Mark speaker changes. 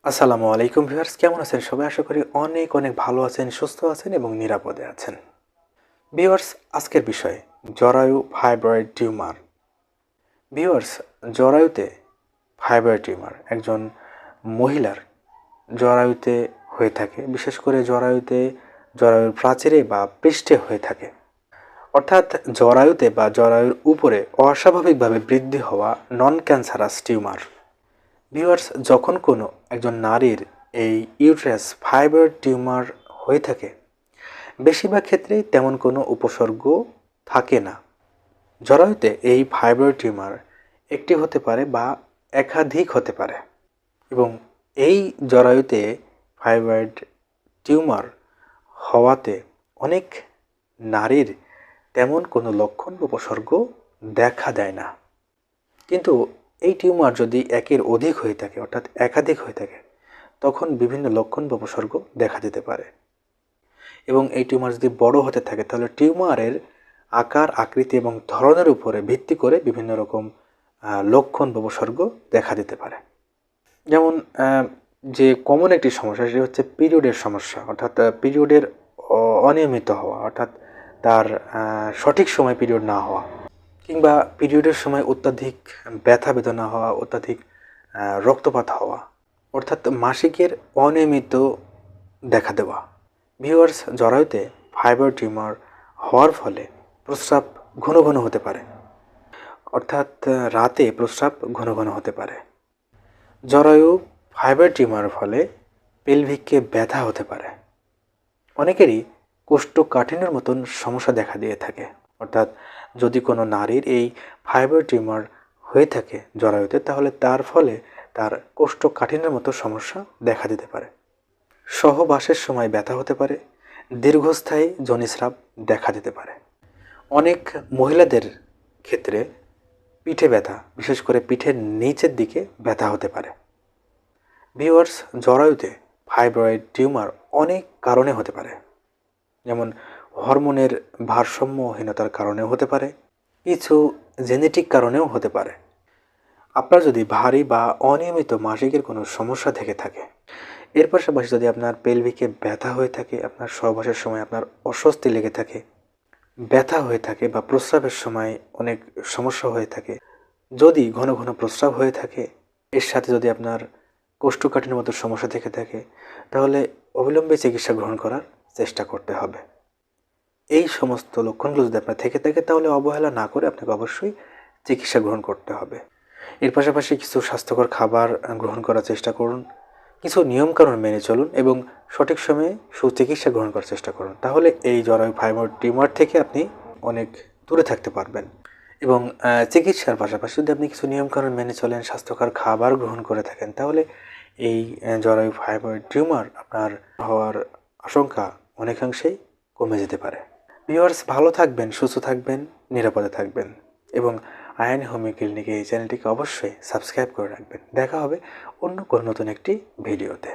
Speaker 1: আসসালামু আলাইকুম ভিউয়ার্স, কেমন আছেন সবাই? আশা করি অনেক অনেক ভালো আছেন, সুস্থ আছেন এবং নিরাপদে আছেন। ভিউয়ার্স, আজকের বিষয় জরায়ু ফাইব্রয়েড টিউমার। ভিউয়ার্স, জরায়ুতে ফাইব্রয়েড টিউমার একজন মহিলার জরায়ুতে হয়ে থাকে, বিশেষ করে জরায়ুর প্রাচীরে বা পৃষ্ঠে হয়ে থাকে। অর্থাৎ জরায়ুতে বা জরায়ুর উপরে অস্বাভাবিকভাবে বৃদ্ধি হওয়া নন ক্যান্সারাস টিউমার। ভিউয়ার্স, যখন কোনো একজন নারীর এই ইউটেরাস ফাইব্রয়েড টিউমার হয়ে থাকে, বেশিরভাগ ক্ষেত্রেই তেমন কোনো উপসর্গ থাকে না। জরায়ুতে এই ফাইব্রয়েড টিউমার একটি হতে পারে বা একাধিক হতে পারে, এবং এই জরায়ুতে ফাইব্রয়েড টিউমার হওয়াতে অনেক নারীর তেমন কোনো লক্ষণ উপসর্গ দেখা দেয় না। কিন্তু এই টিউমার যদি একের অধিক হয়ে থাকে, অর্থাৎ একাধিক হয়ে থাকে, তখন বিভিন্ন লক্ষণ বা উপসর্গ দেখা দিতে পারে। এবং এই টিউমার যদি বড় হতে থাকে, তাহলে টিউমারের আকার, আকৃতি এবং ধরনের উপরে ভিত্তি করে বিভিন্ন রকম লক্ষণ বা উপসর্গ দেখা দিতে পারে। যেমন যে কমন একটি সমস্যা, সেটি হচ্ছে পিরিয়ডের সমস্যা, অর্থাৎ পিরিয়ডের অনিয়মিত হওয়া, অর্থাৎ তার সঠিক সময় পিরিয়ড না হওয়া, কিংবা পিরিয়ডের সময় অত্যাধিক ব্যথা বেদনা হওয়া, অত্যাধিক রক্তপাত হওয়া, অর্থাৎ মাসিকের অনিয়মিত দেখা দেওয়া। ভিউয়ার্স, জরায়ুতে ফাইব্রয়েড টিউমার হওয়ার ফলে প্রস্রাব ঘন ঘন হতে পারে, অর্থাৎ রাতে প্রস্রাব ঘন ঘন হতে পারে। জরায়ু ফাইব্রয়েড টিউমারের ফলে পেলভিককে ব্যথা হতে পারে। অনেকেরই কোষ্ঠকাঠিন্যের মতন সমস্যা দেখা দিয়ে থাকে। অর্থাৎ যদি কোনো নারীর এই ফাইব্রয়েড টিউমার হয়ে থাকে জরায়ুতে, তাহলে তার ফলে তার কোষ্ঠকাঠিন্যের মতো সমস্যা দেখা দিতে পারে। সহবাসের সময় ব্যথা হতে পারে, দীর্ঘস্থায়ী যোনিস্রাব দেখা দিতে পারে। অনেক মহিলাদের ক্ষেত্রে পিঠে ব্যথা, বিশেষ করে পিঠের নিচের দিকে ব্যথা হতে পারে। ভিউয়ার্স, জরায়ুতে ফাইব্রয়েড টিউমার অনেক কারণে হতে পারে, যেমন হরমোনের ভারসাম্যহীনতার কারণেও হতে পারে, কিছু জেনেটিক কারণেও হতে পারে। আপনার যদি ভারী বা অনিয়মিত মাসিকের কোনো সমস্যা থেকে থাকে, এর পাশাপাশি যদি আপনার পেলভিকে ব্যথা হয়ে থাকে, আপনার সহবাসের সময় আপনার অস্বস্তি লেগে থাকে, ব্যথা হয়ে থাকে, বা প্রস্রাবের সময় অনেক সমস্যা হয়ে থাকে, যদি ঘন ঘন প্রস্রাব হয়ে থাকে, এর সাথে যদি আপনার কোষ্ঠকাঠিন্যের মতো সমস্যা থেকে থাকে, তাহলে অবিলম্বে চিকিৎসা গ্রহণ করার চেষ্টা করতে হবে। এই সমস্ত লক্ষণগুলো যদি আপনার থেকে থাকে, তাহলে অবহেলা না করে আপনাকে অবশ্যই চিকিৎসা গ্রহণ করতে হবে। এর পাশাপাশি কিছু স্বাস্থ্যকর খাবার গ্রহণ করার চেষ্টা করুন, কিছু নিয়মকানুন মেনে চলুন এবং সঠিক সময়ে সুচিকিৎসা গ্রহণ করার চেষ্টা করুন। তাহলে এই জরায়ু ফাইব্রয়েড টিউমার থেকে আপনি অনেক দূরে থাকতে পারবেন। এবং চিকিৎসার পাশাপাশি যদি আপনি কিছু নিয়মকানুন মেনে চলেন, স্বাস্থ্যকর খাবার গ্রহণ করে থাকেন, তাহলে এই জরায়ু ফাইব্রয়েড টিউমার আপনার হওয়ার আশঙ্কা অনেকাংশেই কমে যেতে পারে। ভিউয়ার্স, ভালো থাকবেন, সুস্থ থাকবেন, নিরাপদে থাকবেন এবং আয়ন হোমিও ক্লিনিক এই চ্যানেলটিকে অবশ্যই সাবস্ক্রাইব করে রাখবেন। দেখা হবে অন্য কোনো নতুন একটি ভিডিওতে।